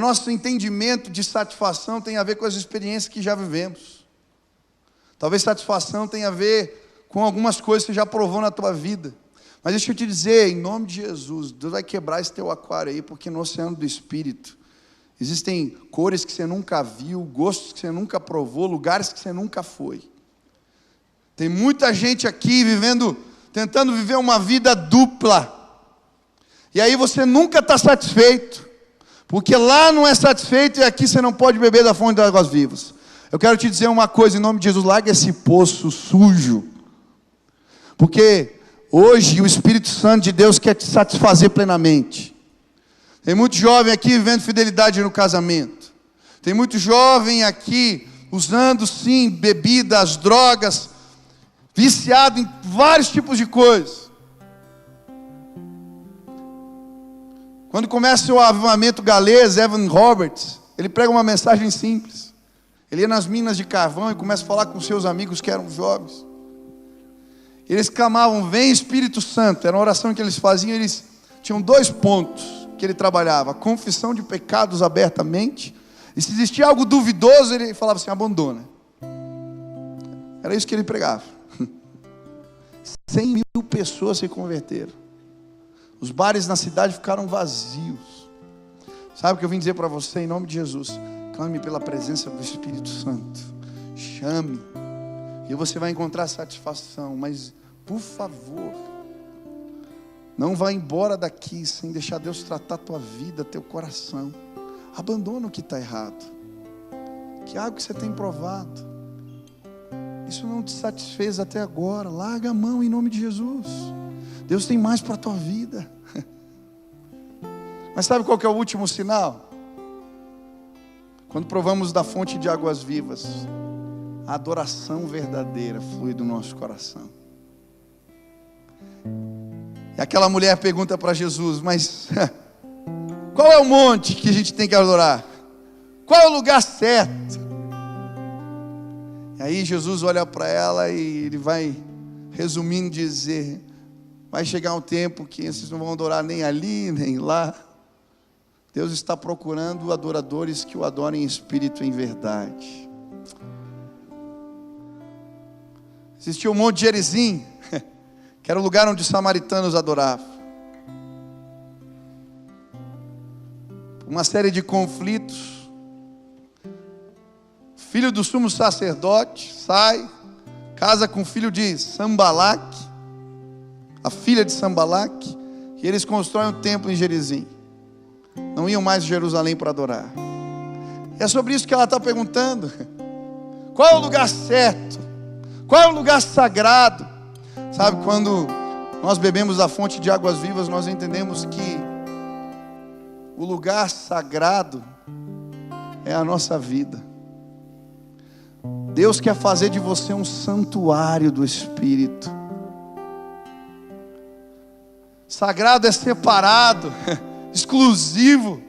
Nosso entendimento de satisfação tem a ver com as experiências que já vivemos. Talvez satisfação tenha a ver com algumas coisas que você já provou na tua vida. Mas deixa eu te dizer, em nome de Jesus, Deus vai quebrar esse teu aquário aí, porque no oceano do Espírito existem cores que você nunca viu, gostos que você nunca provou, lugares que você nunca foi. Tem muita gente aqui tentando viver uma vida dupla. E aí você nunca está satisfeito. Porque lá não é satisfeito e aqui você não pode beber da fonte das águas vivas. Eu quero te dizer uma coisa, em nome de Jesus, larga esse poço sujo. Porque hoje o Espírito Santo de Deus quer te satisfazer plenamente. Tem muito jovem aqui vivendo fidelidade no casamento. Tem muito jovem aqui usando sim bebidas, drogas, viciado em vários tipos de coisas. Quando começa o avivamento galês, Evan Roberts, ele prega uma mensagem simples. Ele ia nas minas de carvão e começa a falar com seus amigos que eram jovens. Eles clamavam, vem Espírito Santo. Era uma oração que eles faziam. Eles tinham 2 pontos que ele trabalhava: a confissão de pecados abertamente. E se existia algo duvidoso, ele falava assim, abandona. Era isso que ele pregava. 100 mil pessoas se converteram. Os bares na cidade ficaram vazios. Sabe o que eu vim dizer para você? Em nome de Jesus, clame pela presença do Espírito Santo. Chame. E você vai encontrar satisfação. Mas, por favor, não vá embora daqui sem deixar Deus tratar a tua vida, teu coração. Abandona o que está errado. Que algo que você tem provado, isso não te satisfez até agora. Larga a mão em nome de Jesus. Deus tem mais para a tua vida. Mas sabe qual que é o último sinal? Quando provamos da fonte de águas vivas, a adoração verdadeira flui do nosso coração. E aquela mulher pergunta para Jesus, mas qual é o monte que a gente tem que adorar? Qual é o lugar certo? E aí Jesus olha para ela e ele vai, resumindo, dizer, vai chegar um tempo que vocês não vão adorar nem ali, nem lá. Deus está procurando adoradores que o adorem em espírito e em verdade. Existia o Monte Gerizim, que era o lugar onde os samaritanos adoravam. Uma série de conflitos, filho do sumo sacerdote sai, casa com o filho de Sambalaque, a filha de Sambalaque, e eles constroem um templo em Gerizim. Não iam mais a Jerusalém para adorar. E é sobre isso que ela está perguntando. Qual é o lugar certo? Qual é o lugar sagrado? Sabe, quando nós bebemos da fonte de águas vivas, nós entendemos que o lugar sagrado é a nossa vida. Deus quer fazer de você um santuário do Espírito. Sagrado é separado, exclusivo.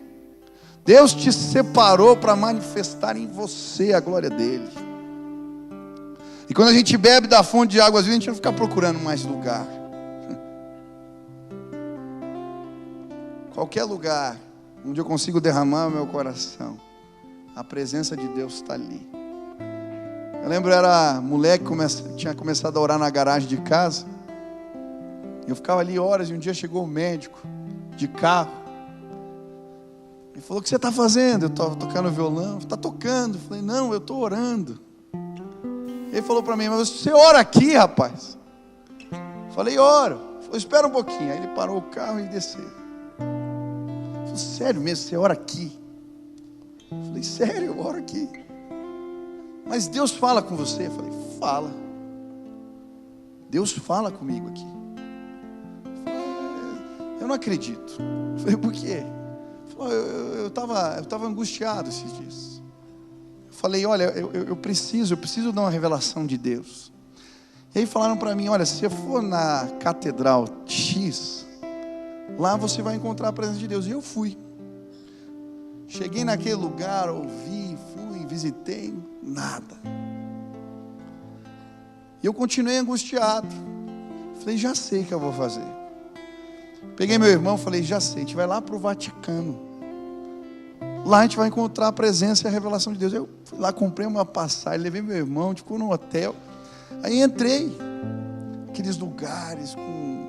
Deus te separou para manifestar em você a glória dele. E quando a gente bebe da fonte de águas vivas, a gente não fica procurando mais lugar. Qualquer lugar onde eu consigo derramar o meu coração, a presença de Deus está ali. Eu lembro, eu era moleque, tinha começado a orar na garagem de casa. Eu ficava ali horas e um dia chegou o médico de carro. Ele falou, o que você está fazendo? Eu estava tocando violão. Está tocando? Eu falei, não, eu estou orando. Ele falou para mim, mas você ora aqui, rapaz? Eu falei, oro. Ele falou, espera um pouquinho. Aí ele parou o carro e desceu. Eu falei, sério mesmo, você ora aqui? Eu falei, sério, eu oro aqui. Mas Deus fala com você? Eu falei, fala. Deus fala comigo aqui. Eu não acredito. Eu falei, por quê? Eu estava angustiado esses dias. Eu falei, olha, eu preciso dar uma revelação de Deus. E aí falaram para mim, olha, se você for na Catedral X, lá você vai encontrar a presença de Deus. E eu fui. Cheguei naquele lugar, ouvi, fui, visitei, nada. E eu continuei angustiado. Falei, já sei o que eu vou fazer. Peguei meu irmão, falei, já sei, a gente vai lá para o Vaticano. Lá a gente vai encontrar a presença e a revelação de Deus. Eu fui lá, comprei uma passagem, levei meu irmão, a gente ficou no hotel. Aí entrei, aqueles lugares com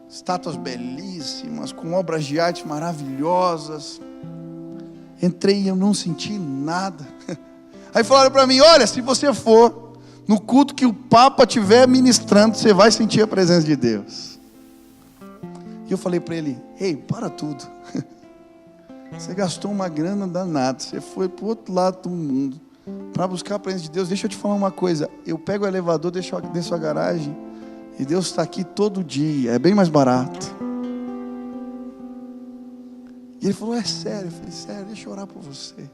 estátuas belíssimas, com obras de arte maravilhosas. Entrei e eu não senti nada. Aí falaram para mim, olha, se você for no culto que o Papa estiver ministrando, você vai sentir a presença de Deus. E eu falei para ele, ei, para tudo. Você gastou uma grana danada, você foi para o outro lado do mundo para buscar a presença de Deus. Deixa eu te falar uma coisa, eu pego o elevador, desço a garagem e Deus está aqui todo dia, é bem mais barato. E ele falou, é sério? Eu falei, sério, deixa eu orar por você.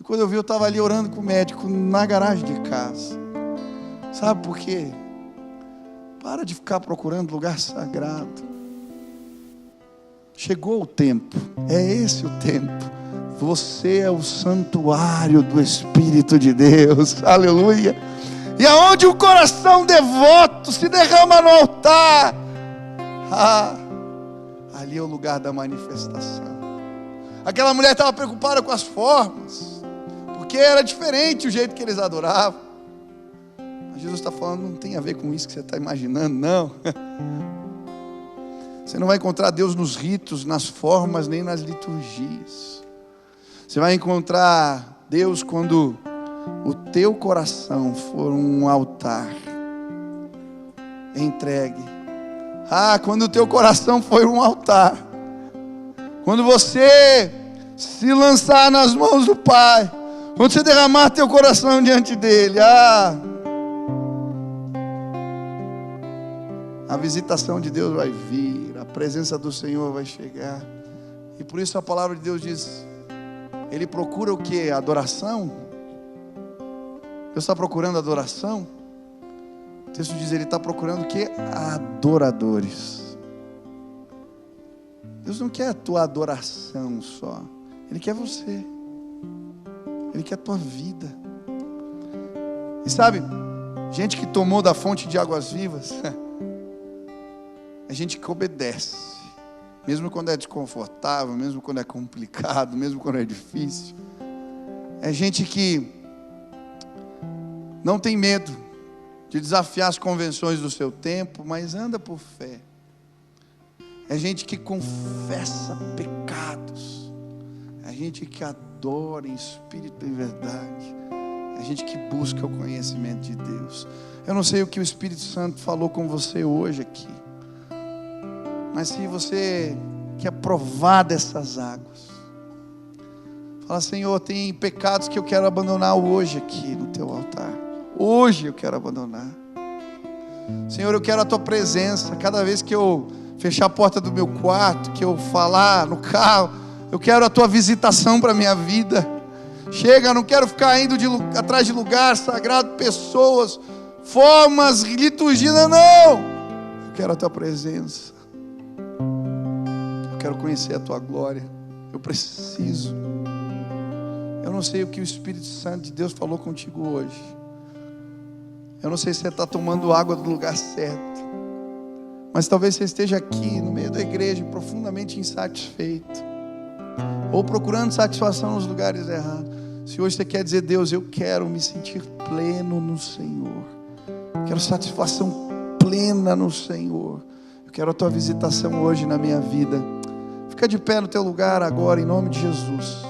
E quando eu vi, eu estava ali orando com o médico na garagem de casa. Sabe por quê? Para de ficar procurando lugar sagrado. Chegou o tempo, é esse o tempo. Você é o santuário do Espírito de Deus, aleluia. E aonde o coração devoto se derrama no altar, ali é o lugar da manifestação. Aquela mulher estava preocupada com as formas, porque era diferente o jeito que eles adoravam. Mas Jesus está falando, não tem a ver com isso que você está imaginando, não. Você não vai encontrar Deus nos ritos, nas formas, nem nas liturgias. Você vai encontrar Deus quando o teu coração for um altar entregue. Quando o teu coração for um altar. Quando você se lançar nas mãos do Pai. Quando você derramar teu coração diante dele. A visitação de Deus vai vir, a presença do Senhor vai chegar. E por isso a palavra de Deus diz, Ele procura o que? Adoração? Deus está procurando adoração? O texto diz, Ele está procurando o que? Adoradores. Deus não quer a tua adoração só, Ele quer você, Ele quer a tua vida. E sabe, gente que tomou da fonte de águas vivas, é gente que obedece, mesmo quando é desconfortável, mesmo quando é complicado, mesmo quando é difícil. É gente que não tem medo de desafiar as convenções do seu tempo, mas anda por fé. É gente que confessa pecados. É gente que adora em espírito e em verdade. É gente que busca o conhecimento de Deus. Eu não sei o que o Espírito Santo falou com você hoje aqui, mas se você quer provar dessas águas, fala, Senhor, tem pecados que eu quero abandonar hoje aqui no teu altar. Hoje eu quero abandonar. Senhor, eu quero a tua presença. Cada vez que eu fechar a porta do meu quarto, que eu falar no carro, eu quero a tua visitação para a minha vida. Chega, eu não quero ficar indo atrás de lugar sagrado, pessoas, formas, liturgia, não. Eu quero a tua presença. Eu quero conhecer a tua glória. Eu preciso. Eu não sei o que o Espírito Santo de Deus falou contigo hoje. Eu não sei se você está tomando água do lugar certo, mas talvez você esteja aqui no meio da igreja profundamente insatisfeito, ou procurando satisfação nos lugares errados. Se hoje você quer dizer, Deus, eu quero me sentir pleno no Senhor, quero satisfação plena no Senhor, eu quero a tua visitação hoje na minha vida. Fica de pé no teu lugar agora, em nome de Jesus.